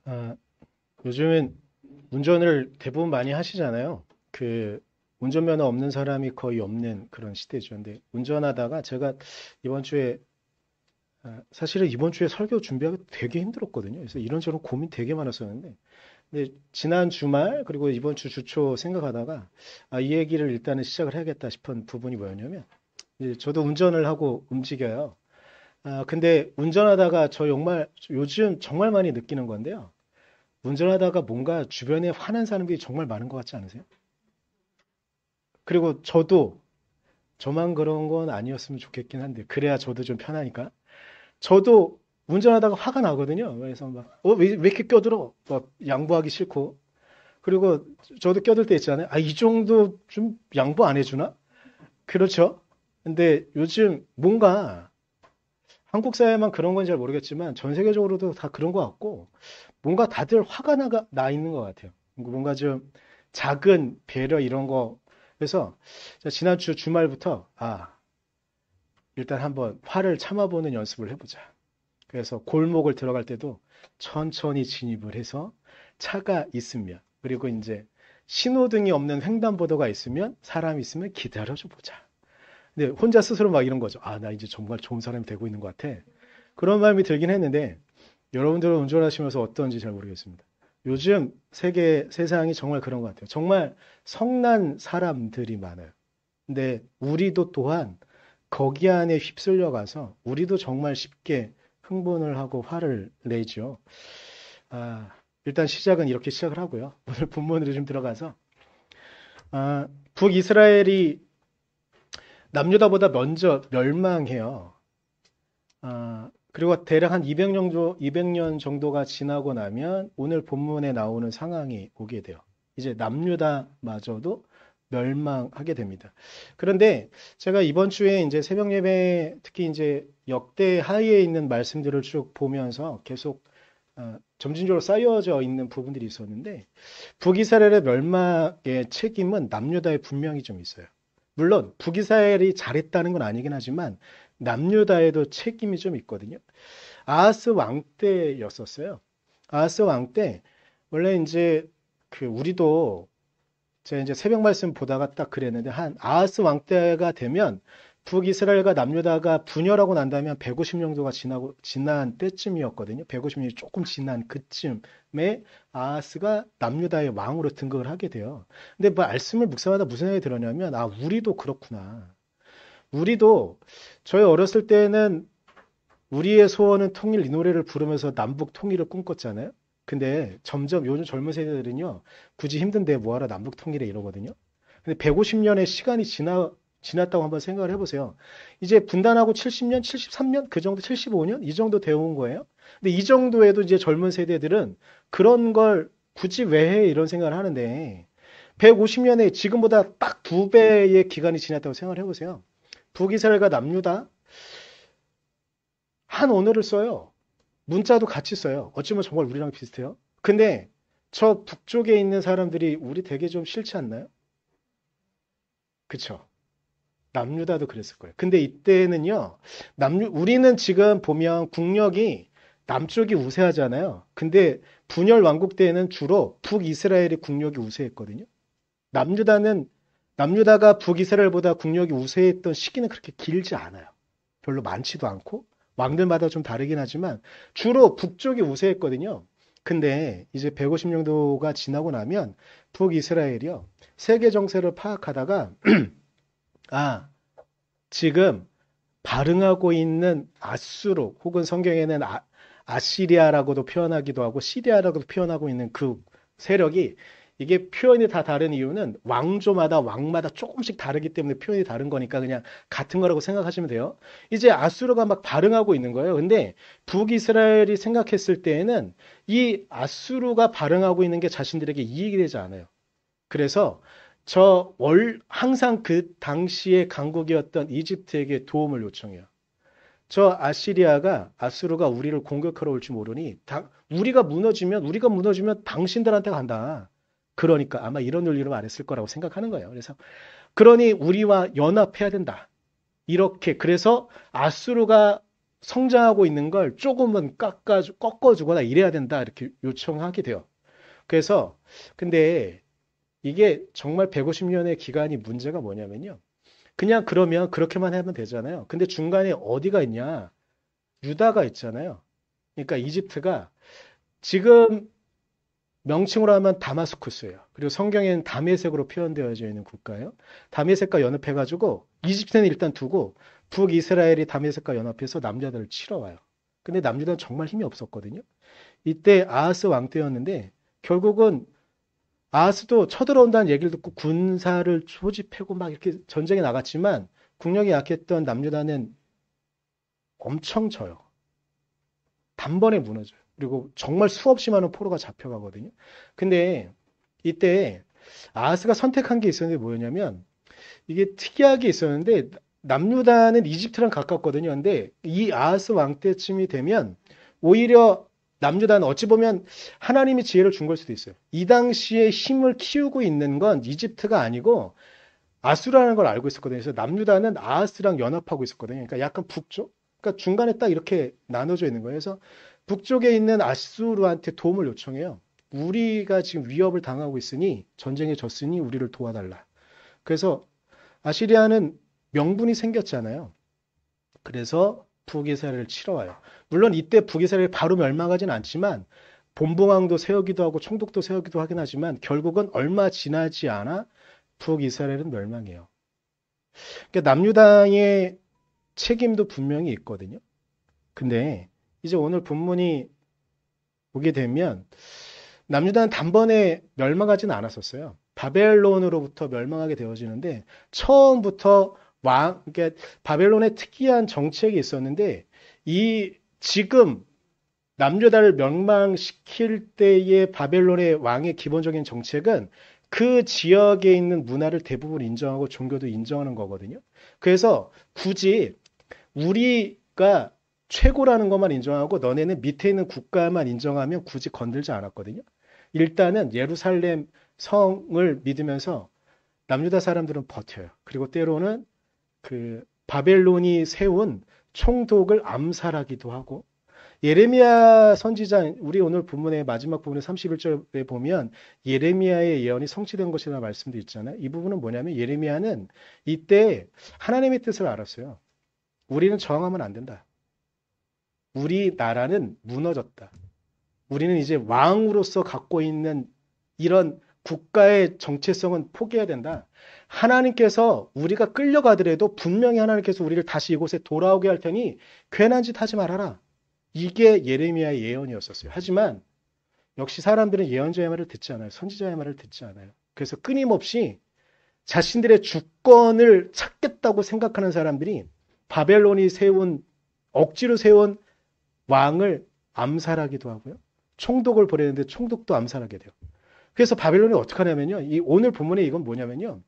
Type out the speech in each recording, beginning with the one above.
아, 요즘은 운전을 대부분 많이 하시잖아요. 운전면허 없는 사람이 거의 없는 그런 시대죠. 근데 운전하다가 제가 이번 주에, 사실은 이번 주에 설교 준비하기 되게 힘들었거든요. 그래서 이런저런 고민 되게 많았었는데, 근데 지난 주말, 그리고 이번 주 주초 생각하다가, 이 얘기를 일단은 시작을 해야겠다 싶은 부분이 뭐였냐면, 이제 저도 운전을 하고 움직여요. 근데 운전하다가 요즘 정말 많이 느끼는 건데요. 운전하다가 뭔가 주변에 화난 사람들이 정말 많은 것 같지 않으세요? 그리고 저도 저만 그런 건 아니었으면 좋겠긴 한데 그래야 저도 좀 편하니까. 저도 운전하다가 화가 나거든요. 그래서 막 왜 이렇게 껴들어? 막 양보하기 싫고. 그리고 저도 껴들 때 있잖아요. 이 정도 좀 양보 안 해주나? 그렇죠. 근데 요즘 뭔가 한국 사회만 그런 건지 잘 모르겠지만 전 세계적으로도 다 그런 것 같고 뭔가 다들 화가 나 있는 것 같아요. 뭔가 좀 작은 배려 이런 거. 그래서 지난주 주말부터 일단 한번 화를 참아보는 연습을 해보자. 그래서 골목을 들어갈 때도 천천히 진입을 해서 차가 있으면 그리고 이제 신호등이 없는 횡단보도가 있으면 사람이 있으면 기다려줘 보자. 근데 혼자 스스로 막 이런 거죠. 나 이제 정말 좋은 사람이 되고 있는 것 같아. 그런 마음이 들긴 했는데 여러분들은 운전하시면서 어떤지 잘 모르겠습니다. 요즘 세상이 정말 그런 것 같아요. 정말 성난 사람들이 많아요. 근데 우리도 또한 거기 안에 휩쓸려 가서 우리도 정말 쉽게 흥분을 하고 화를 내죠. 아, 일단 시작은 이렇게 시작을 하고요. 오늘 본문으로 좀 들어가서 북이스라엘이 남유다보다 먼저 멸망해요. 그리고 대략 한 200년 정도가 지나고 나면 오늘 본문에 나오는 상황이 오게 돼요. 이제 남유다마저도 멸망하게 됩니다. 그런데 제가 이번 주에 이제 새벽 예배 특히 이제 역대 하위에 있는 말씀들을 쭉 보면서 계속 점진적으로 쌓여져 있는 부분들이 있었는데 북이스라엘의 멸망의 책임은 남유다에 분명히 좀 있어요. 물론 북이스라엘이 잘했다는 건 아니긴 하지만 남유다에도 책임이 좀 있거든요. 아하스 왕 때였었어요. 아하스 왕 때 원래 이제 우리도 제가 이제 새벽 말씀 보다가 딱 그랬는데 한 아하스 왕 때가 되면 북이스라엘과 남유다가 분열하고 난 다음에 150년 정도가 지난 때쯤이었거든요. 150년이 조금 지난 그쯤에 아하스가 남유다의 왕으로 등극을 하게 돼요. 근데 뭐 말씀을 묵상하다 무슨 생각이 들었냐면 우리도 그렇구나. 우리도 저희 어렸을 때는 우리의 소원은 통일 이 노래를 부르면서 남북 통일을 꿈꿨잖아요. 근데 점점 요즘 젊은 세대들은요, 굳이 힘든데 뭐하러 남북 통일해 이러거든요. 근데 150년의 시간이 지났다고 한번 생각을 해보세요. 이제 분단하고 70년, 73년, 그 정도 75년? 이 정도 되어 온 거예요. 근데 이 정도에도 이제 젊은 세대들은 그런 걸 굳이 왜 해? 이런 생각을 하는데 150년에 지금보다 딱 두 배의 기간이 지났다고 생각을 해보세요. 북이스라엘과 남유다 한 언어를 써요. 문자도 같이 써요. 어쩌면 정말 우리랑 비슷해요. 근데 저 북쪽에 있는 사람들이 우리 되게 좀 싫지 않나요? 그쵸? 남유다도 그랬을 거예요. 근데 이때는요, 우리는 지금 보면 국력이 남쪽이 우세하잖아요. 근데 분열 왕국 때에는 주로 북이스라엘의 국력이 우세했거든요. 남유다는, 남유다가 북이스라엘보다 국력이 우세했던 시기는 그렇게 길지 않아요. 별로 많지도 않고, 왕들마다 좀 다르긴 하지만, 주로 북쪽이 우세했거든요. 근데 이제 150년도가 지나고 나면 북이스라엘이요. 세계 정세를 파악하다가, 아, 지금 발흥하고 있는 아수르 혹은 성경에는 아시리아라고도 표현하기도 하고 시리아라고도 표현하고 있는 그 세력이 이게 표현이 다 다른 이유는 왕마다 조금씩 다르기 때문에 표현이 다른 거니까 그냥 같은 거라고 생각하시면 돼요. 이제 아수르가 막 발흥하고 있는 거예요. 근데 북이스라엘이 생각했을 때에는 이 아수르가 발흥하고 있는 게 자신들에게 이익이 되지 않아요. 그래서 항상 그 당시의 강국이었던 이집트에게 도움을 요청해요. 아수르가 우리를 공격하러 올지 모르니, 우리가 무너지면 당신들한테 간다. 그러니까 아마 이런 논리로 말했을 거라고 생각하는 거예요. 그러니 우리와 연합해야 된다. 그래서 아수르가 성장하고 있는 걸 조금은 꺾어주거나 이래야 된다. 이렇게 요청하게 돼요. 그래서, 근데 이게 정말 150년의 기간이 문제가 뭐냐면요. 그냥 그러면 그렇게만 하면 되잖아요. 근데 중간에 어디가 있냐? 유다가 있잖아요. 그러니까 이집트가 지금 명칭으로 하면 다마스쿠스예요. 그리고 성경에는 다메섹으로 표현되어져 있는 국가예요. 다메섹과 연합해가지고 이집트는 일단 두고 북이스라엘이 다메섹과 연합해서 남유다를 치러 와요. 근데 남유다는 정말 힘이 없었거든요. 이때 아하스 왕 때였는데 결국은 아하스도 쳐들어온다는 얘기를 듣고 군사를 소집하고 막 이렇게 전쟁에 나갔지만 국력이 약했던 남유다는 엄청 져요. 단번에 무너져요. 그리고 정말 수없이 많은 포로가 잡혀가거든요. 근데 이때 아하스가 선택한 게 있었는데 뭐였냐면 이게 특이하게 있었는데 남유다는 이집트랑 가깝거든요. 근데 이 아하스 왕 때쯤이 되면 오히려 남유다는 어찌 보면 하나님이 지혜를 준 걸 수도 있어요. 이 당시에 힘을 키우고 있는 건 이집트가 아니고 아수라는 걸 알고 있었거든요. 그래서 남유다는 아하스랑 연합하고 있었거든요. 그러니까 약간 북쪽? 그러니까 중간에 딱 이렇게 나눠져 있는 거예요. 그래서 북쪽에 있는 아수르한테 도움을 요청해요. 우리가 지금 위협을 당하고 있으니 전쟁에 졌으니 우리를 도와달라. 그래서 아시리아는 명분이 생겼잖아요. 그래서 북이스라엘을 치러 와요. 물론 이때 북이스라엘이 바로 멸망하진 않지만 본봉황도 세우기도 하고 총독도 세우기도 하긴 하지만 결국은 얼마 지나지 않아 북이스라엘은 멸망해요. 그러니까 남유다의 책임도 분명히 있거든요. 근데 이제 오늘 본문이 보게 되면 남유다는 단번에 멸망하지는 않았었어요. 바벨론으로부터 멸망하게 되어지는데 처음부터 그러니까 바벨론의 특이한 정책이 있었는데 이 지금 남유다를 멸망시킬 때의 바벨론의 왕의 기본적인 정책은 그 지역에 있는 문화를 대부분 인정하고 종교도 인정하는 거거든요. 그래서 굳이 우리가 최고라는 것만 인정하고 너네는 밑에 있는 국가만 인정하면 굳이 건들지 않았거든요. 일단은 예루살렘 성을 믿으면서 남유다 사람들은 버텨요. 그리고 때로는 그 바벨론이 세운 총독을 암살하기도 하고 예레미야 선지자 우리 오늘 본문의 마지막 부분의 31절에 보면 예레미야의 예언이 성취된 것이라 말씀도 있잖아요. 이 부분은 뭐냐면 예레미야는 이때 하나님의 뜻을 알았어요. 우리는 저항하면 안 된다. 우리 나라는 무너졌다. 우리는 이제 왕으로서 갖고 있는 이런 국가의 정체성은 포기해야 된다. 하나님께서 우리가 끌려가더라도 분명히 하나님께서 우리를 다시 이곳에 돌아오게 할 테니 괜한 짓 하지 말아라. 이게 예레미야의 예언이었었어요. 하지만 역시 사람들은 예언자의 말을 듣지 않아요. 선지자의 말을 듣지 않아요. 그래서 끊임없이 자신들의 주권을 찾겠다고 생각하는 사람들이 바벨론이 억지로 세운 왕을 암살하기도 하고요. 총독을 보내는데 총독도 암살하게 돼요. 그래서 바벨론이 어떻게 하냐면요. 오늘 본문에 이건 뭐냐면요.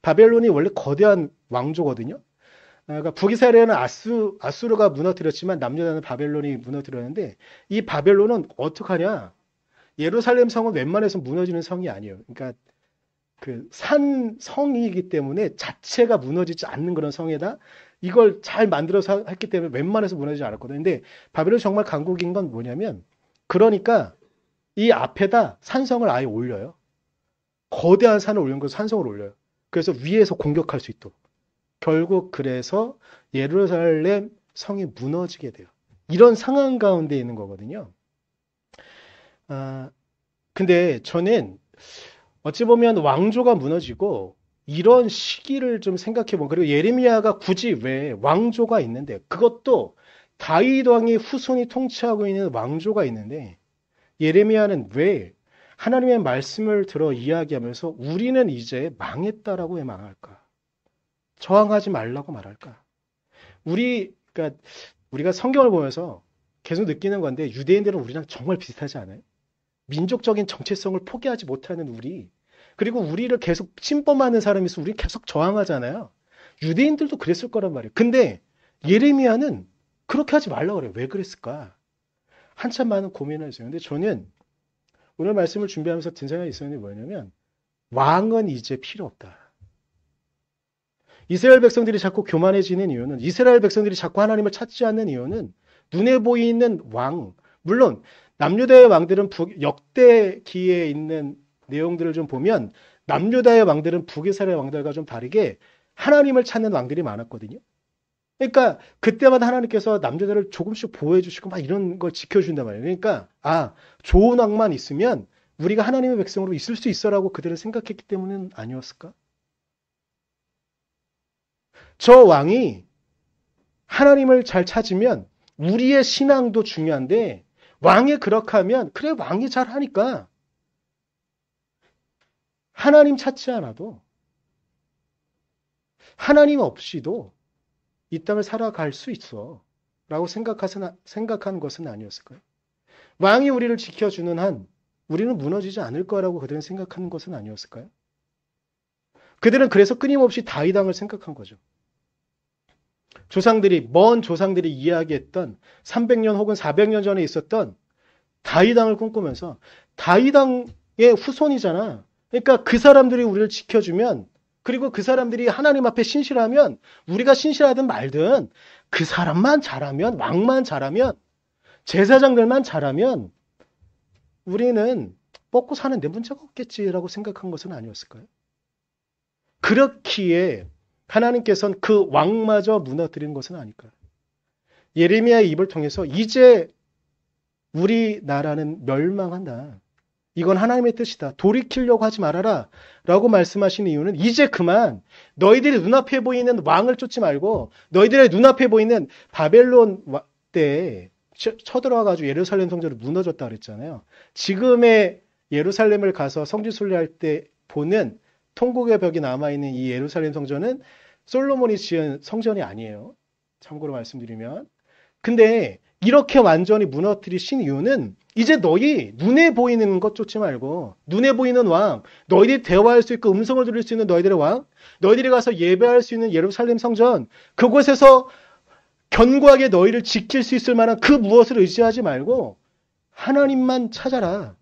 바벨론이 원래 거대한 왕조거든요. 그러니까 북이스라엘은 아수르가 무너뜨렸지만 남유다는 바벨론이 무너뜨렸는데 이 바벨론은 어떻게 하냐. 예루살렘 성은 웬만해서 무너지는 성이 아니에요. 그러니까 그 성이기 때문에 자체가 무너지지 않는 그런 성에다 이걸 잘 만들어서 했기 때문에 웬만해서 무너지지 않았거든요. 근데 바벨론이 정말 강국인 건 뭐냐면 그러니까 이 앞에다 산성을 아예 올려요. 거대한 산을 올린 거 산성을 올려요. 그래서 위에서 공격할 수 있도록. 결국 그래서 예루살렘 성이 무너지게 돼요. 이런 상황 가운데 있는 거거든요. 근데 저는 어찌 보면 왕조가 무너지고 이런 시기를 좀 생각해 보면 그리고 예레미야가 굳이 왜 왕조가 있는데 그것도 다윗 왕의 후손이 통치하고 있는 왕조가 있는데 예레미야는 왜 하나님의 말씀을 들어 이야기하면서 우리는 이제 망했다라고 왜 망할까? 저항하지 말라고 말할까? 그러니까 우리가 성경을 보면서 계속 느끼는 건데 유대인들은 우리랑 정말 비슷하지 않아요? 민족적인 정체성을 포기하지 못하는 우리, 그리고 우리를 계속 침범하는 사람이 있어 우리 계속 저항하잖아요. 유대인들도 그랬을 거란 말이에요. 근데 예레미야는 그렇게 하지 말라고 그래요. 왜 그랬을까? 한참 많은 고민을 했어요. 근데 저는 오늘 말씀을 준비하면서 든 생각이 있었는데 뭐냐면 왕은 이제 필요 없다. 이스라엘 백성들이 자꾸 교만해지는 이유는, 이스라엘 백성들이 자꾸 하나님을 찾지 않는 이유는 눈에 보이는 왕, 물론 남유다의 왕들은 역대기에 있는 내용들을 좀 보면 남유다의 왕들은 북이스라엘 왕들과 좀 다르게 하나님을 찾는 왕들이 많았거든요. 그러니까 그때마다 하나님께서 남유다를 조금씩 보호해 주시고 막 이런 걸 지켜준단 말이에요. 그러니까 좋은 왕만 있으면 우리가 하나님의 백성으로 있을 수 있어라고 그들은 생각했기 때문은 아니었을까? 저 왕이 하나님을 잘 찾으면 우리의 신앙도 중요한데 왕이 그렇게 하면 그래 왕이 잘 하니까 하나님 찾지 않아도 하나님 없이도 이 땅을 살아갈 수 있어 라고 생각한 것은 아니었을까요? 왕이 우리를 지켜주는 한 우리는 무너지지 않을 거라고 그들은 생각하는 것은 아니었을까요? 그들은 그래서 끊임없이 다윗 왕을 생각한 거죠. 먼 조상들이 이야기했던 300년 혹은 400년 전에 있었던 다윗 왕을 꿈꾸면서 다윗 왕의 후손이잖아. 그러니까 그 사람들이 우리를 지켜주면 그리고 그 사람들이 하나님 앞에 신실하면 우리가 신실하든 말든 그 사람만 잘하면 왕만 잘하면 제사장들만 잘하면 우리는 먹고 사는데 문제가 없겠지라고 생각한 것은 아니었을까요? 그렇기에 하나님께서는 그 왕마저 무너뜨린 것은 아닐까요? 예레미야의 입을 통해서 이제 우리나라는 멸망한다. 이건 하나님의 뜻이다. 돌이키려고 하지 말아라. 라고 말씀하시는 이유는 이제 그만 너희들이 눈앞에 보이는 왕을 쫓지 말고 너희들의 눈앞에 보이는 바벨론 때 쳐들어와가지고 예루살렘 성전이 무너졌다 그랬잖아요. 지금의 예루살렘을 가서 성지 순례할 때 보는 통곡의 벽이 남아있는 이 예루살렘 성전은 솔로몬이 지은 성전이 아니에요. 참고로 말씀드리면. 근데 이렇게 완전히 무너뜨리신 이유는 이제 너희 눈에 보이는 것 쫓지 말고 눈에 보이는 왕, 너희들이 대화할 수 있고 음성을 들을 수 있는 너희들의 왕, 너희들이 가서 예배할 수 있는 예루살렘 성전, 그곳에서 견고하게 너희를 지킬 수 있을 만한 그 무엇을 의지하지 말고 하나님만 찾아라.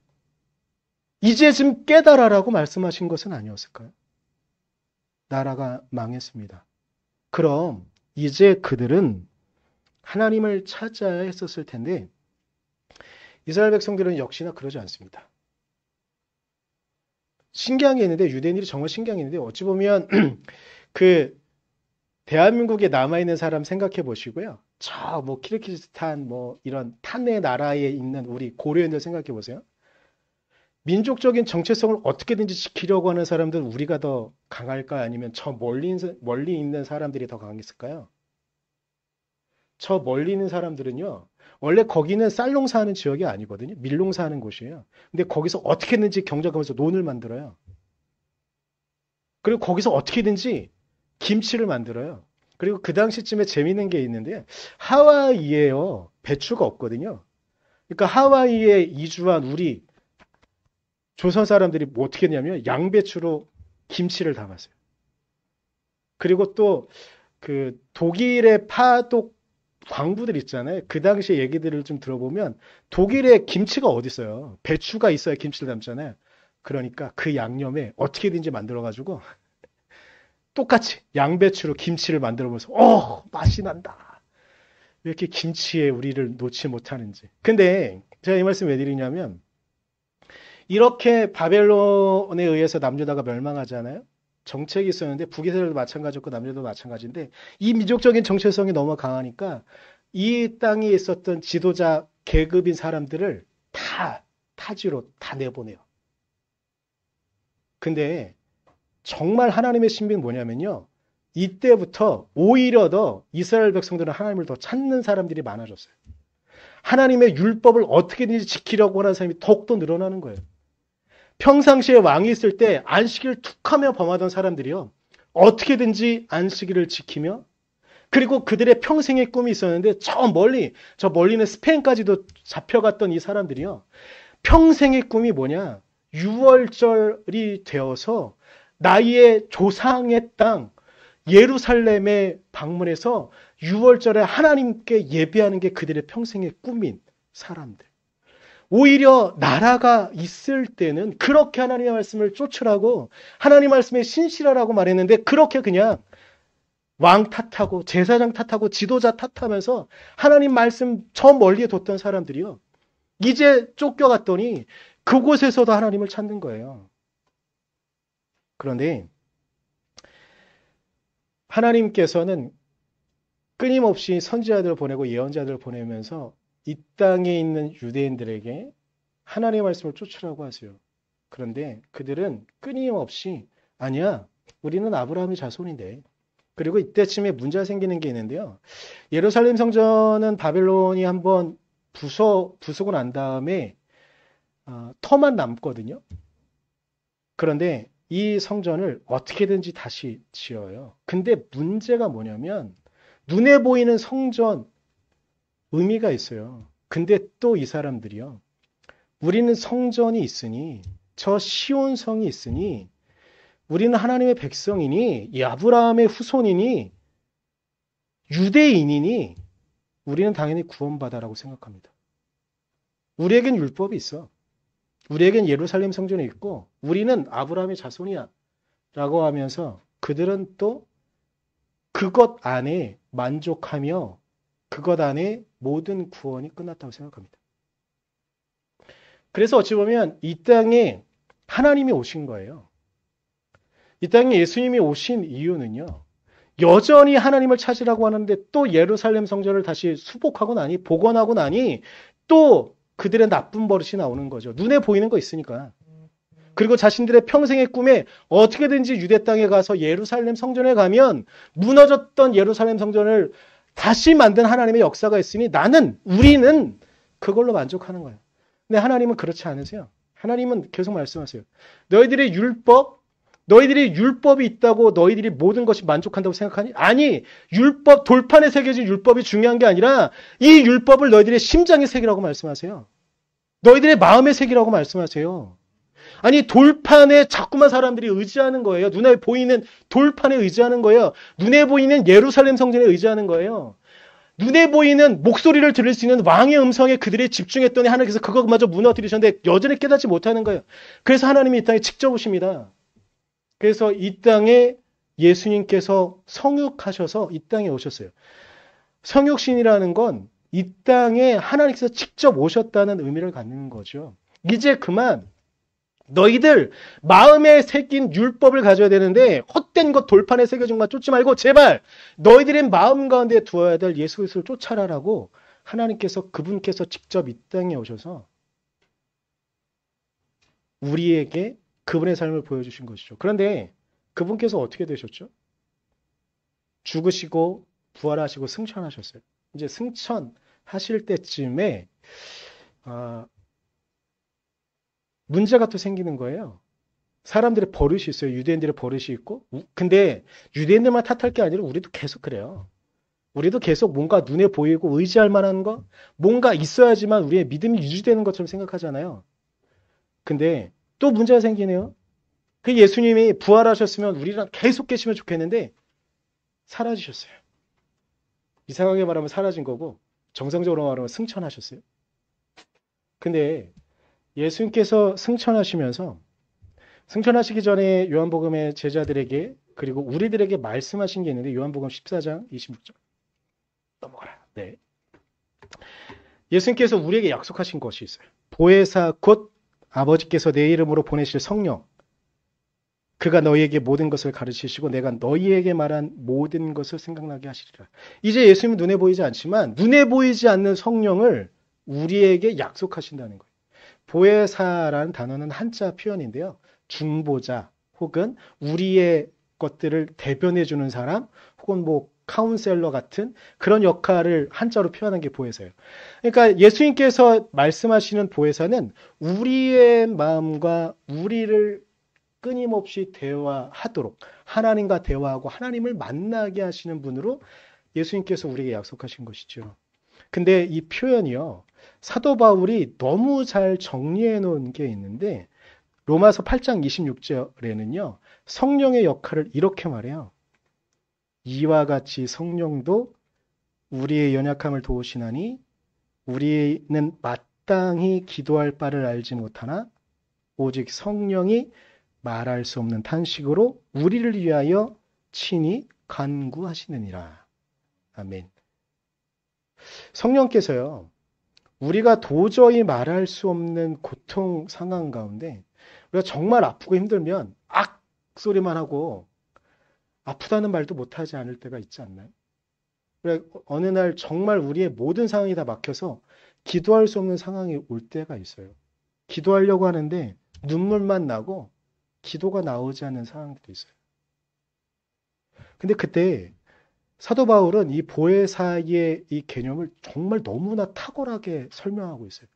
이제 좀 깨달아라고 말씀하신 것은 아니었을까요? 나라가 망했습니다. 그럼 이제 그들은 하나님을 찾아야 했었을 텐데 이스라엘 백성들은 역시나 그러지 않습니다. 신기한 게 있는데 유대인들이 정말 신기한 게 있는데 어찌 보면 그 대한민국에 남아있는 사람 생각해 보시고요. 저 뭐 키르기즈스탄 뭐 이런 탄의 나라에 있는 우리 고려인들 생각해 보세요. 민족적인 정체성을 어떻게든지 지키려고 하는 사람들은 우리가 더 강할까요? 아니면 저 멀리 있는 사람들이 더 강했을까요? 저 멀리 있는 사람들은요. 원래 거기는 쌀 농사하는 지역이 아니거든요. 밀 농사하는 곳이에요. 근데 거기서 어떻게든지 경작하면서 논을 만들어요. 그리고 거기서 어떻게든지 김치를 만들어요. 그리고 그 당시쯤에 재미있는 게 있는데 하와이에요. 배추가 없거든요. 그러니까 하와이에 이주한 우리 조선 사람들이 뭐 어떻게 했냐면 양배추로 김치를 담았어요. 그리고 또 그 독일의 파독 광부들 있잖아요. 그 당시의 얘기들을 좀 들어보면 독일에 김치가 어디 있어요. 배추가 있어야 김치를 담잖아요. 그러니까 그 양념에 어떻게든지 만들어가지고 똑같이 양배추로 김치를 만들어보면서 맛이 난다. 왜 이렇게 김치에 우리를 놓지 못하는지. 근데 제가 이 말씀 왜 드리냐면 이렇게 바벨론에 의해서 남유다가 멸망하잖아요. 정책이 있었는데 북이스라엘도 마찬가지였고 남유다도 마찬가지인데 이 민족적인 정체성이 너무 강하니까 이 땅에 있었던 지도자 계급인 사람들을 다 타지로 다 내보내요. 근데 정말 하나님의 신비는 뭐냐면요. 이때부터 오히려 더 이스라엘 백성들은 하나님을 더 찾는 사람들이 많아졌어요. 하나님의 율법을 어떻게든지 지키려고 하는 사람이 더욱더 늘어나는 거예요. 평상시에 왕이 있을 때 안식일을 툭하며 범하던 사람들이요. 어떻게든지 안식일을 지키며 그리고 그들의 평생의 꿈이 있었는데 저 멀리는 스페인까지도 잡혀갔던 이 사람들이요. 평생의 꿈이 뭐냐? 6월절이 되어서 나의 조상의 땅 예루살렘에 방문해서 6월절에 하나님께 예배하는 게 그들의 평생의 꿈인 사람들. 오히려 나라가 있을 때는 그렇게 하나님의 말씀을 쫓으라고 하나님 말씀에 신실하라고 말했는데 그렇게 그냥 왕 탓하고 제사장 탓하고 지도자 탓하면서 하나님 말씀 저 멀리에 뒀던 사람들이요. 이제 쫓겨갔더니 그곳에서도 하나님을 찾는 거예요. 그런데 하나님께서는 끊임없이 선지자들을 보내고 예언자들을 보내면서 이 땅에 있는 유대인들에게 하나님의 말씀을 쫓으라고 하세요. 그런데 그들은 끊임없이 아니야, 우리는 아브라함의 자손인데. 그리고 이때쯤에 문제가 생기는 게 있는데요. 예루살렘 성전은 바벨론이 한번 부수고 난 다음에 터만 남거든요. 그런데 이 성전을 어떻게든지 다시 지어요. 근데 문제가 뭐냐면 눈에 보이는 성전 의미가 있어요. 근데 또 이 사람들이요. 우리는 성전이 있으니 저 시온성이 있으니 우리는 하나님의 백성이니 이 아브라함의 후손이니 유대인이니 우리는 당연히 구원받아라고 생각합니다. 우리에겐 율법이 있어. 우리에겐 예루살렘 성전이 있고 우리는 아브라함의 자손이야 라고 하면서 그들은 또 그것 안에 만족하며 그것 안에 모든 구원이 끝났다고 생각합니다. 그래서 어찌 보면 이 땅에 하나님이 오신 거예요. 이 땅에 예수님이 오신 이유는요. 여전히 하나님을 찾으라고 하는데 또 예루살렘 성전을 다시 수복하고 나니 복원하고 나니 또 그들의 나쁜 버릇이 나오는 거죠. 눈에 보이는 거 있으니까. 그리고 자신들의 평생의 꿈에 어떻게든지 유대 땅에 가서 예루살렘 성전에 가면 무너졌던 예루살렘 성전을 다시 만든 하나님의 역사가 있으니 우리는 그걸로 만족하는 거예요. 근데 하나님은 그렇지 않으세요. 하나님은 계속 말씀하세요. 너희들이 율법이 있다고 너희들이 모든 것이 만족한다고 생각하니? 아니, 돌판에 새겨진 율법이 중요한 게 아니라 이 율법을 너희들의 심장에 새기라고 말씀하세요. 너희들의 마음에 새기라고 말씀하세요. 아니, 돌판에 자꾸만 사람들이 의지하는 거예요. 눈에 보이는 돌판에 의지하는 거예요. 눈에 보이는 예루살렘 성전에 의지하는 거예요. 눈에 보이는 목소리를 들을 수 있는 왕의 음성에 그들이 집중했더니 하나님께서 그것마저 무너뜨리셨는데 여전히 깨닫지 못하는 거예요. 그래서 하나님이 이 땅에 직접 오십니다. 그래서 이 땅에 예수님께서 성육하셔서 이 땅에 오셨어요. 성육신이라는 건 이 땅에 하나님께서 직접 오셨다는 의미를 갖는 거죠. 이제 그만 너희들 마음에 새긴 율법을 가져야 되는데 헛된 것 돌판에 새겨진 것 쫓지 말고 제발 너희들의 마음 가운데 두어야 될 예수 그리스도를 쫓아라라고 하나님께서 그분께서 직접 이 땅에 오셔서 우리에게 그분의 삶을 보여주신 것이죠. 그런데 그분께서 어떻게 되셨죠? 죽으시고 부활하시고 승천하셨어요. 이제 승천하실 때쯤에 문제가 또 생기는 거예요. 사람들의 버릇이 있어요. 유대인들의 버릇이 있고. 근데 유대인들만 탓할 게 아니라 우리도 계속 그래요. 우리도 계속 뭔가 눈에 보이고 의지할 만한 거, 뭔가 있어야지만 우리의 믿음이 유지되는 것처럼 생각하잖아요. 근데 또 문제가 생기네요. 그 예수님이 부활하셨으면 우리랑 계속 계시면 좋겠는데 사라지셨어요. 이상하게 말하면 사라진 거고 정상적으로 말하면 승천하셨어요. 근데 예수님께서 승천하시기 전에 요한복음의 제자들에게 그리고 우리들에게 말씀하신 게 있는데 요한복음 14장 26절 넘어가라. 네. 예수님께서 우리에게 약속하신 것이 있어요. 보혜사 곧 아버지께서 내 이름으로 보내실 성령 그가 너희에게 모든 것을 가르치시고 내가 너희에게 말한 모든 것을 생각나게 하시리라. 이제 예수님은 눈에 보이지 않지만 눈에 보이지 않는 성령을 우리에게 약속하신다는 거예요. 보혜사라는 단어는 한자 표현인데요. 중보자 혹은 우리의 것들을 대변해 주는 사람 혹은 카운셀러 같은 그런 역할을 한자로 표현한 게 보혜사예요. 그러니까 예수님께서 말씀하시는 보혜사는 우리의 마음과 우리를 끊임없이 대화하도록 하나님과 대화하고 하나님을 만나게 하시는 분으로 예수님께서 우리에게 약속하신 것이죠. 근데 이 표현이요. 사도 바울이 너무 잘 정리해 놓은 게 있는데 로마서 8장 26절에는요. 성령의 역할을 이렇게 말해요. 이와 같이 성령도 우리의 연약함을 도우시나니 우리는 마땅히 기도할 바를 알지 못하나 오직 성령이 말할 수 없는 탄식으로 우리를 위하여 친히 간구하시느니라. 아멘. 성령께서요, 우리가 도저히 말할 수 없는 고통 상황 가운데 우리가 정말 아프고 힘들면 악 소리만 하고 아프다는 말도 못하지 않을 때가 있지 않나요? 그래, 어느 날 정말 우리의 모든 상황이 다 막혀서 기도할 수 없는 상황이 올 때가 있어요. 기도하려고 하는데 눈물만 나고 기도가 나오지 않는 상황들이 있어요. 근데 그때 사도 바울은 이 보혜사의 이 개념을 정말 너무나 탁월하게 설명하고 있어요.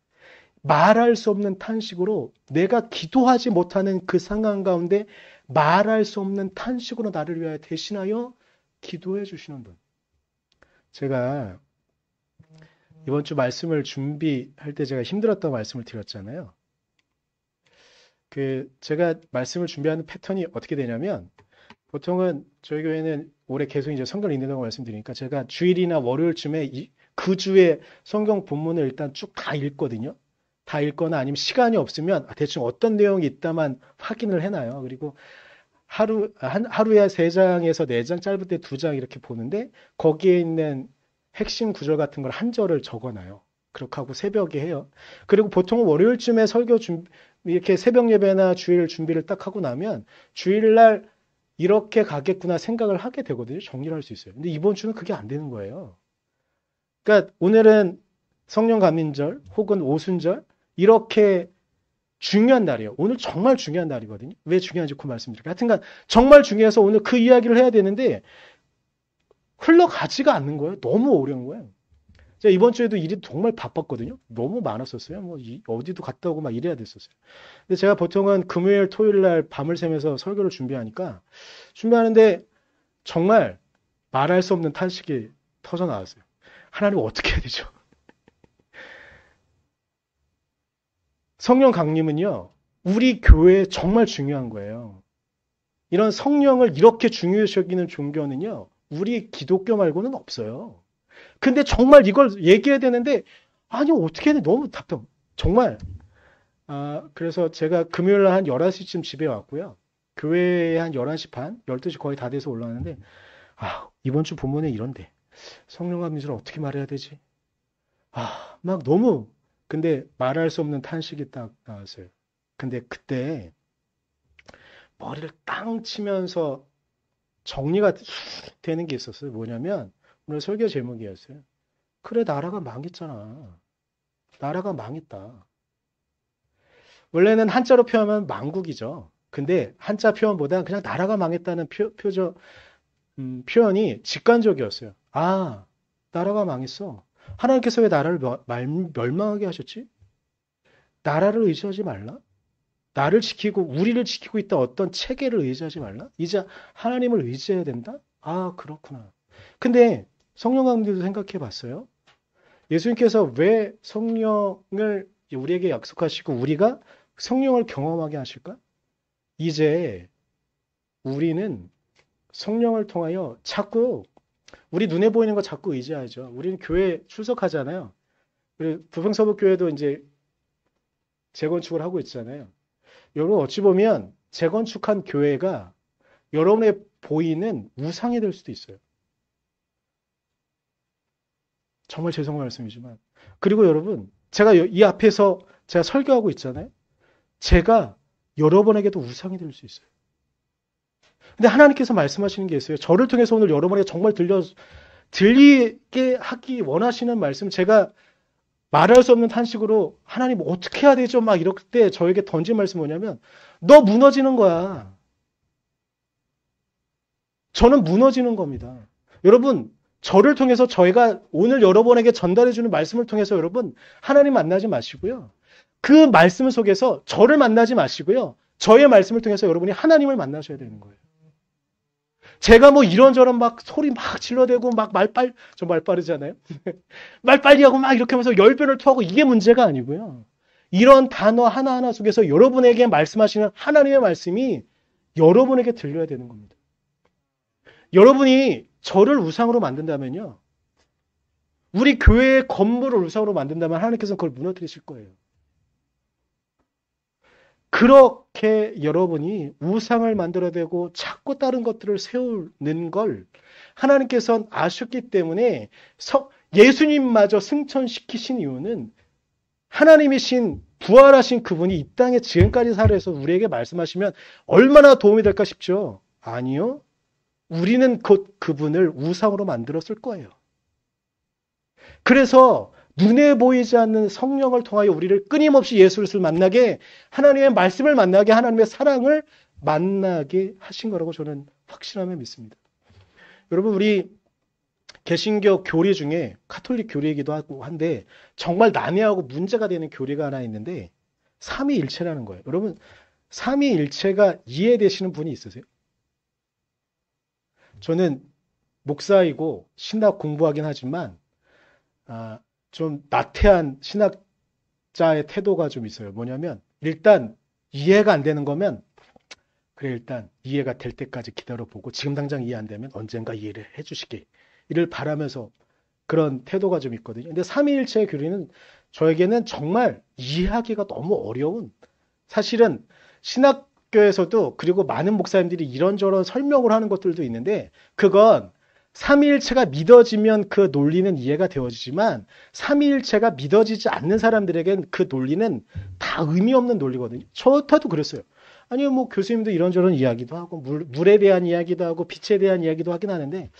말할 수 없는 탄식으로 내가 기도하지 못하는 그 상황 가운데 말할 수 없는 탄식으로 나를 위하여 대신하여 기도해 주시는 분. 제가 이번 주 말씀을 준비할 때 제가 힘들었다고 말씀을 드렸잖아요. 제가 말씀을 준비하는 패턴이 어떻게 되냐면 보통은 저희 교회는 올해 계속 이제 성경을 읽는다고 말씀드리니까 제가 주일이나 월요일쯤에 그 주에 성경 본문을 일단 쭉 다 읽거든요. 다 읽거나 아니면 시간이 없으면 대충 어떤 내용이 있다만 확인을 해놔요. 그리고 하루에 3장에서 4장, 짧을 때 2장 이렇게 보는데 거기에 있는 핵심 구절 같은 걸 한 절을 적어놔요. 그렇게 하고 새벽에 해요. 그리고 보통 월요일쯤에 설교 이렇게 새벽 예배나 주일 준비를 딱 하고 나면 주일날 이렇게 가겠구나 생각을 하게 되거든요. 정리를 할 수 있어요. 근데 이번 주는 그게 안 되는 거예요. 그러니까 오늘은 성령 감림절 혹은 오순절 이렇게 중요한 날이에요. 오늘 정말 중요한 날이거든요. 왜 중요한지 그 말씀드릴게요. 하여튼간 정말 중요해서 오늘 그 이야기를 해야 되는데 흘러가지가 않는 거예요. 너무 어려운 거예요. 제가 이번 주에도 일이 정말 바빴거든요. 너무 많았었어요. 뭐 어디도 갔다 오고 막 이래야 됐었어요. 근데 제가 보통은 금요일, 토요일 날 밤을 새면서 설교를 준비하는데 정말 말할 수 없는 탄식이 터져 나왔어요. 하나님 어떻게 해야 되죠? 성령 강림은요, 우리 교회에 정말 중요한 거예요. 이런 성령을 이렇게 중요시 여기는 종교는요, 우리 기독교 말고는 없어요. 근데 정말 이걸 얘기해야 되는데, 아니, 어떻게 해야 돼? 너무 답답. 정말. 그래서 제가 금요일 한 11시쯤 집에 왔고요. 교회에 한 11시 반, 12시 거의 다 돼서 올라왔는데, 이번 주 본문에 이런데, 성령 감림을 어떻게 말해야 되지? 막 너무, 근데 말할 수 없는 탄식이 딱 나왔어요. 근데 그때 머리를 땅 치면서 정리가 되는 게 있었어요. 뭐냐면, 오늘 설교 제목이었어요. 그래, 나라가 망했잖아. 나라가 망했다. 원래는 한자로 표현하면 망국이죠. 근데 한자 표현보다 그냥 나라가 망했다는 표현이 직관적이었어요. 나라가 망했어. 하나님께서 왜 나라를 멸망하게 하셨지? 나라를 의지하지 말라? 나를 지키고 우리를 지키고 있다 어떤 체계를 의지하지 말라? 이제 하나님을 의지해야 된다? 그렇구나. 근데 성령 강림도 생각해 봤어요. 예수님께서 왜 성령을 우리에게 약속하시고 우리가 성령을 경험하게 하실까? 이제 우리는 성령을 통하여 자꾸 우리 눈에 보이는 거 자꾸 의지하죠. 우리는 교회 출석하잖아요. 그리고 부평서북교회도 이제 재건축을 하고 있잖아요. 여러분 어찌 보면 재건축한 교회가 여러분의 보이는 우상이 될 수도 있어요. 정말 죄송한 말씀이지만. 그리고 여러분, 제가 이 앞에서 제가 설교하고 있잖아요. 제가 여러분에게도 우상이 될 수 있어요. 근데 하나님께서 말씀하시는 게 있어요. 저를 통해서 오늘 여러분에게 정말 들리게 하기 원하시는 말씀, 제가 말할 수 없는 탄식으로 하나님 어떻게 해야 되죠? 막 이럴 때 저에게 던진 말씀 뭐냐면, 너 무너지는 거야. 저는 무너지는 겁니다. 여러분, 저를 통해서 저희가 오늘 여러분에게 전달해주는 말씀을 통해서 여러분, 하나님 만나지 마시고요. 그 말씀 속에서 저를 만나지 마시고요. 저의 말씀을 통해서 여러분이 하나님을 만나셔야 되는 거예요. 제가 뭐 이런저런 막 소리 막 질러대고 막 저 말 빠르잖아요. 말 빨리 하고 막 이렇게 하면서 열변을 토하고 이게 문제가 아니고요. 이런 단어 하나하나 속에서 여러분에게 말씀하시는 하나님의 말씀이 여러분에게 들려야 되는 겁니다. 여러분이 저를 우상으로 만든다면요. 우리 교회의 건물을 우상으로 만든다면 하나님께서는 그걸 무너뜨리실 거예요. 그렇게 여러분이 우상을 만들어내고 자꾸 다른 것들을 세우는 걸 하나님께서는 아셨기 때문에 예수님마저 승천시키신 이유는 하나님이신 부활하신 그분이 이 땅에 지금까지 살아서 우리에게 말씀하시면 얼마나 도움이 될까 싶죠? 아니요. 우리는 곧 그분을 우상으로 만들었을 거예요. 그래서 눈에 보이지 않는 성령을 통하여 우리를 끊임없이 예수를 만나게, 하나님의 말씀을 만나게, 하나님의 사랑을 만나게 하신 거라고 저는 확신하며 믿습니다. 여러분, 우리 개신교 교리 중에 카톨릭 교리이기도 하고 한데 정말 난해하고 문제가 되는 교리가 하나 있는데 삼위일체라는 거예요. 여러분, 삼위일체가 이해되시는 분이 있으세요? 저는 목사이고 신학 공부하긴 하지만 좀 나태한 신학자의 태도가 좀 있어요. 뭐냐면 일단 이해가 안 되는 거면 그래 일단 이해가 될 때까지 기다려보고 지금 당장 이해 안 되면 언젠가 이해를 해주시길 이를 바라면서 그런 태도가 좀 있거든요. 근데 삼위일체의 교리는 저에게는 정말 이해하기가 너무 어려운, 사실은 신학교에서도 그리고 많은 목사님들이 이런저런 설명을 하는 것들도 있는데 그건 삼위일체가 믿어지면 그 논리는 이해가 되어지지만 삼위일체가 믿어지지 않는 사람들에겐 그 논리는 다 의미 없는 논리거든요. 저도 그랬어요. 아니요, 뭐 교수님도 이런저런 이야기도 하고 물에 대한 이야기도 하고 빛에 대한 이야기도 하긴 하는데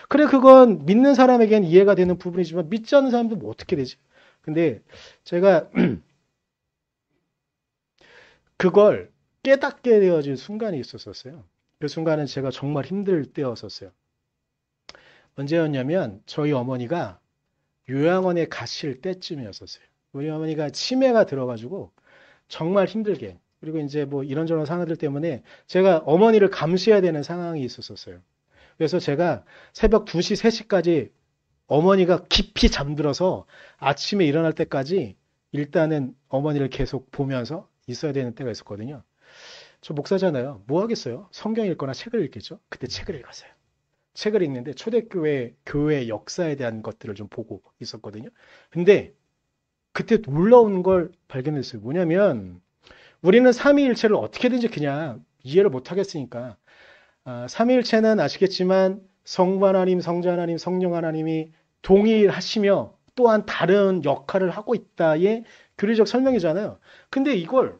그래 그건 믿는 사람에겐 이해가 되는 부분이지만 믿지 않는 사람도 뭐 어떻게 되지? 근데 제가 그걸 깨닫게 되어진 순간이 있었어요. 그 순간은 제가 정말 힘들 때였었어요. 언제였냐면 저희 어머니가 요양원에 가실 때쯤이었었어요. 우리 어머니가 치매가 들어가지고 정말 힘들게, 그리고 이제 뭐 이런저런 상황들 때문에 제가 어머니를 감시해야 되는 상황이 있었어요. 그래서 제가 새벽 2시, 3시까지 어머니가 깊이 잠들어서 아침에 일어날 때까지 일단은 어머니를 계속 보면서 있어야 되는 때가 있었거든요. 저 목사잖아요. 뭐 하겠어요? 성경 읽거나 책을 읽겠죠? 그때 책을 읽었어요. 책을 읽는데 초대교회 교회 역사에 대한 것들을 좀 보고 있었거든요. 근데 그때 놀라운 걸 발견했어요. 뭐냐면 우리는 삼위일체를 어떻게든지 그냥 이해를 못 하겠으니까 삼위일체는 아시겠지만 성부 하나님, 성자 하나님, 성령 하나님이 동일하시며 또한 다른 역할을 하고 있다의 교리적 설명이잖아요. 근데 이걸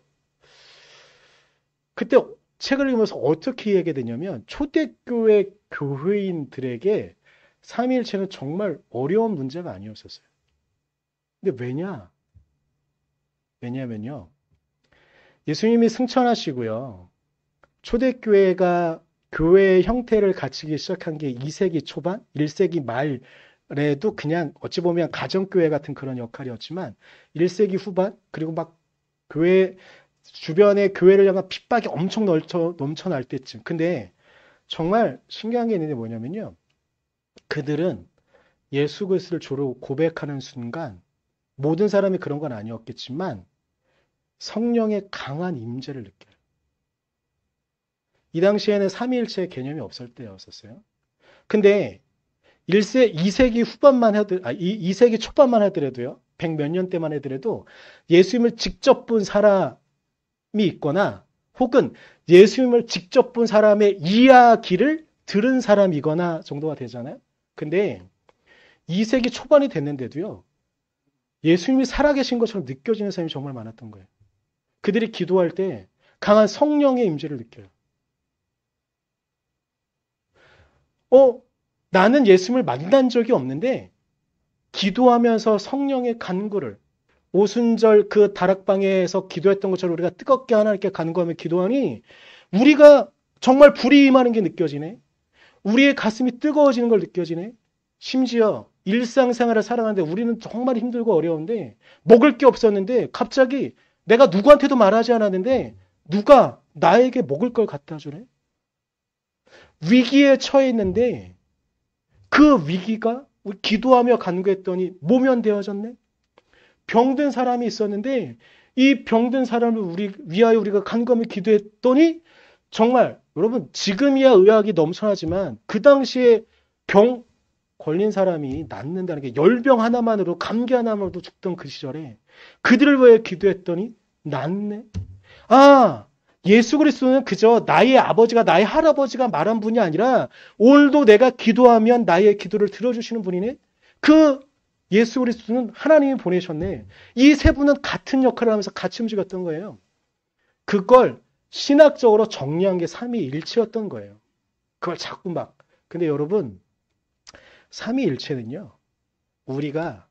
그때 책을 읽으면서 어떻게 이해하게 되냐면 초대교회 교회인들에게 삼위일체는 정말 어려운 문제가 아니었었어요. 근데 왜냐면요. 예수님이 승천하시고요. 초대교회가 교회의 형태를 갖추기 시작한 게 2세기 초반, 1세기 말에도 그냥 어찌 보면 가정교회 같은 그런 역할이었지만 1세기 후반, 그리고 막 교회 주변에 교회를 향한 핍박이 엄청 넘쳐날 때쯤. 근데 정말 신기한 게 있는데 뭐냐면요. 그들은 예수 그리스도를 주로 고백하는 순간 모든 사람이 그런 건 아니었겠지만 성령의 강한 임재를 느껴요. 이 당시에는 삼위일체의 개념이 없을 때였었어요. 근데 2세기 후반만 2세기 초반만 하더라도요. 100 몇 년 때만 하더라도 예수님을 직접 본 사람이 있거나 혹은 예수님을 직접 본 사람의 이야기를 들은 사람이거나 정도가 되잖아요. 근데 2세기 초반이 됐는데도요. 예수님이 살아계신 것처럼 느껴지는 사람이 정말 많았던 거예요. 그들이 기도할 때 강한 성령의 임재를 느껴요. 나는 예수님을 만난 적이 없는데 기도하면서 성령의 간구를 오순절 그 다락방에서 기도했던 것처럼 우리가 뜨겁게 하나님께 간구하며 기도하니 우리가 정말 불이 임하는 게 느껴지네. 우리의 가슴이 뜨거워지는 걸 느껴지네. 심지어 일상생활을 살아가는데 우리는 정말 힘들고 어려운데 먹을 게 없었는데 갑자기 내가 누구한테도 말하지 않았는데 누가 나에게 먹을 걸 갖다 주네. 위기에 처해 있는데 그 위기가 기도하며 간구했더니 모면되어졌네. 병든 사람이 있었는데 이 병든 사람을 위하여 우리가 간구하며 기도했더니 정말 여러분 지금이야 의학이 넘쳐나지만 그 당시에 병 걸린 사람이 낫는다는 게 열병 하나만으로 감기 하나만으로도 죽던 그 시절에 그들을 위해 기도했더니 낫네. 아, 예수 그리스도는 그저 나의 아버지가 나의 할아버지가 말한 분이 아니라 오늘도 내가 기도하면 나의 기도를 들어주시는 분이네. 그 예수 그리스도는 하나님이 보내셨네. 이 세 분은 같은 역할을 하면서 같이 움직였던 거예요. 그걸 신학적으로 정리한 게 삼위일체였던 거예요. 그걸 자꾸 막. 근데 여러분, 삼위일체는요. 우리가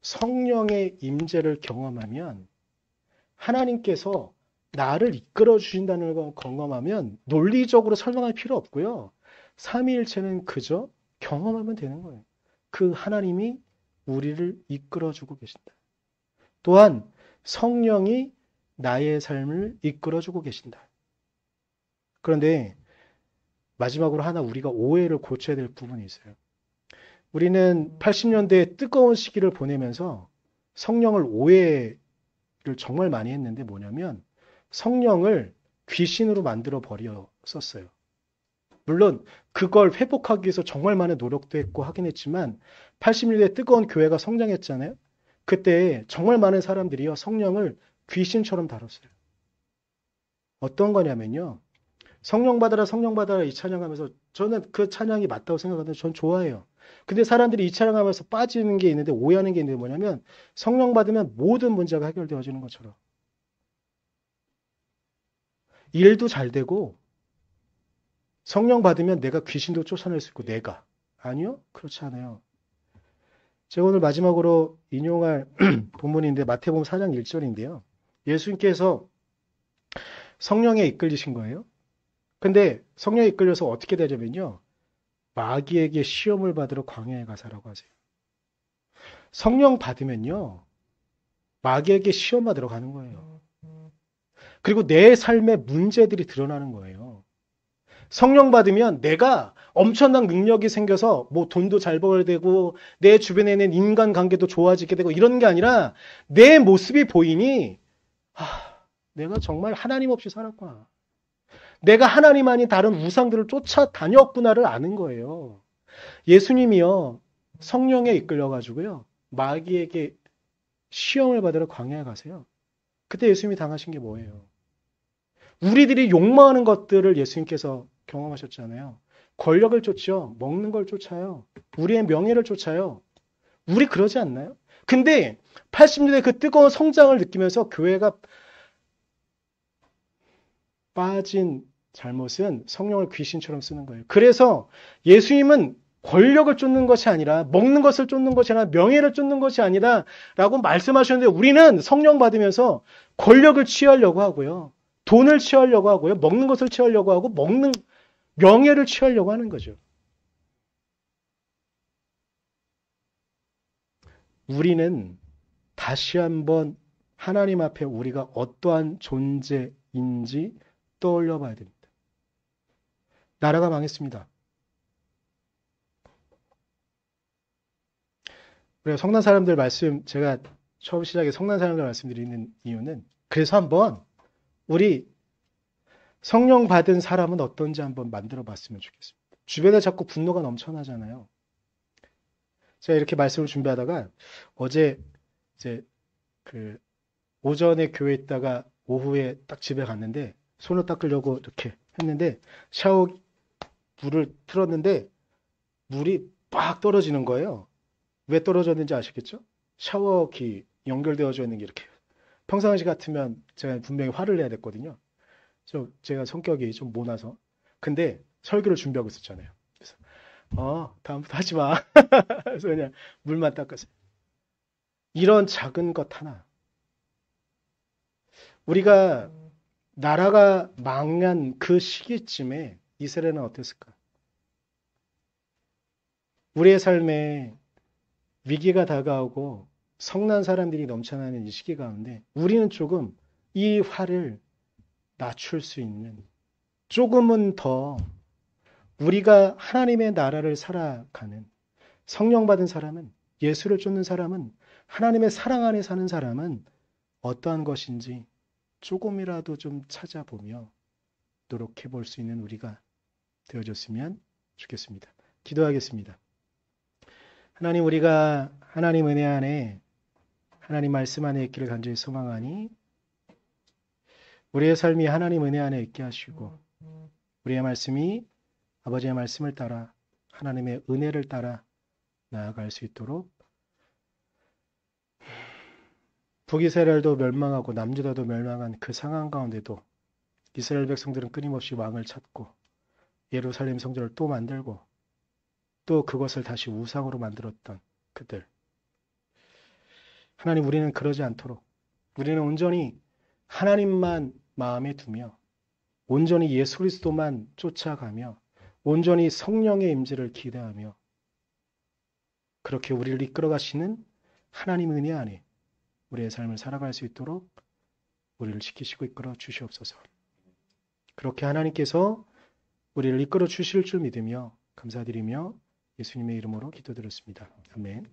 성령의 임재를 경험하면 하나님께서 나를 이끌어 주신다는 걸 경험하면 논리적으로 설명할 필요 없고요. 삼위일체는 그저 경험하면 되는 거예요. 그 하나님이 우리를 이끌어 주고 계신다. 또한 성령이 나의 삶을 이끌어 주고 계신다. 그런데 마지막으로 하나 우리가 오해를 고쳐야 될 부분이 있어요. 우리는 80년대의 뜨거운 시기를 보내면서 성령을 오해를 정말 많이 했는데 뭐냐면 성령을 귀신으로 만들어 버렸었어요. 물론 그걸 회복하기 위해서 정말 많은 노력도 했고 하긴 했지만 80년대 뜨거운 교회가 성장했잖아요. 그때 정말 많은 사람들이요 성령을 귀신처럼 다뤘어요. 어떤 거냐면요. 성령 받아라 이 찬양하면서 저는 그 찬양이 맞다고 생각하는데 전 좋아해요. 근데 사람들이 이 찬양하면서 빠지는 게 있는데 오해하는 게 있는데 뭐냐면 성령 받으면 모든 문제가 해결되어지는 것처럼 일도 잘 되고 성령 받으면 내가 귀신도 쫓아낼 수 있고 내가 아니요? 그렇지 않아요. 제가 오늘 마지막으로 인용할 본문인데 마태복음 4장 1절인데요. 예수님께서 성령에 이끌리신 거예요. 근데 성령에 이끌려서 어떻게 되냐면요. 마귀에게 시험을 받으러 광야에 가사라고 하세요. 성령 받으면요. 마귀에게 시험 받으러 가는 거예요. 그리고 내 삶의 문제들이 드러나는 거예요. 성령 받으면 내가 엄청난 능력이 생겨서 뭐 돈도 잘 벌게 되고 내 주변에 있는 인간관계도 좋아지게 되고 이런 게 아니라 내 모습이 보이니 내가 정말 하나님 없이 살았구나. 내가 하나님 아닌 다른 우상들을 쫓아다녔구나를 아는 거예요. 예수님이요. 성령에 이끌려가지고요. 마귀에게 시험을 받으러 광야에 가세요. 그때 예수님이 당하신 게 뭐예요? 우리들이 욕망하는 것들을 예수님께서 경험하셨잖아요. 권력을 쫓죠. 먹는 걸 쫓아요. 우리의 명예를 쫓아요. 우리 그러지 않나요? 근데 80년대 그 뜨거운 성장을 느끼면서 교회가 빠진 잘못은 성령을 귀신처럼 쓰는 거예요. 그래서 예수님은 권력을 쫓는 것이 아니라 먹는 것을 쫓는 것이 아니라 명예를 쫓는 것이 아니라 라고 말씀하셨는데 우리는 성령 받으면서 권력을 취하려고 하고요. 돈을 취하려고 하고요. 먹는 것을 취하려고 하고 먹는 명예를 취하려고 하는 거죠. 우리는 다시 한번 하나님 앞에 우리가 어떠한 존재인지 떠올려 봐야 됩니다. 나라가 망했습니다. 그래서 성난 사람들 말씀, 제가 처음 시작에 성난 사람들 말씀드리는 이유는 그래서 한번 우리 성령 받은 사람은 어떤지 한번 만들어 봤으면 좋겠습니다. 주변에 자꾸 분노가 넘쳐나잖아요. 제가 이렇게 말씀을 준비하다가 어제 이제 그 오전에 교회에 있다가 오후에 딱 집에 갔는데 손을 닦으려고 이렇게 했는데 샤워 물을 틀었는데 물이 빡 떨어지는 거예요. 왜 떨어졌는지 아시겠죠? 샤워기 연결되어져 있는 게 이렇게. 평상시 같으면 제가 분명히 화를 내야 됐거든요. 제가 성격이 좀 모나서. 근데 설교를 준비하고 있었잖아요. 그래서 다음부터 하지 마. 그래서 그냥 물만 닦았어요. 이런 작은 것 하나. 우리가 나라가 망한 그 시기쯤에 이스라엘은 어땠을까? 우리의 삶에 위기가 다가오고 성난 사람들이 넘쳐나는 이 시기 가운데 우리는 조금 이 화를 낮출 수 있는 조금은 더 우리가 하나님의 나라를 살아가는 성령 받은 사람은 예수를 쫓는 사람은 하나님의 사랑 안에 사는 사람은 어떠한 것인지 조금이라도 좀 찾아보며 노력해 볼 수 있는 우리가 되어줬으면 좋겠습니다. 기도하겠습니다. 하나님 우리가 하나님 은혜 안에 하나님 말씀 안에 있기를 간절히 소망하니 우리의 삶이 하나님 은혜 안에 있게 하시고 우리의 말씀이 아버지의 말씀을 따라 하나님의 은혜를 따라 나아갈 수 있도록 북이스라엘도 멸망하고 남유다도 멸망한 그 상황 가운데도 이스라엘 백성들은 끊임없이 왕을 찾고 예루살렘 성전을 또 만들고 또 그것을 다시 우상으로 만들었던 그들. 하나님, 우리는 그러지 않도록 우리는 온전히 하나님만 마음에 두며 온전히 예수 그리스도만 쫓아가며 온전히 성령의 임재를 기대하며 그렇게 우리를 이끌어 가시는 하나님 은혜 안에 우리의 삶을 살아갈 수 있도록 우리를 지키시고 이끌어 주시옵소서. 그렇게 하나님께서 우리를 이끌어 주실 줄 믿으며 감사드리며 예수님의 이름으로 기도드렸습니다. 아멘.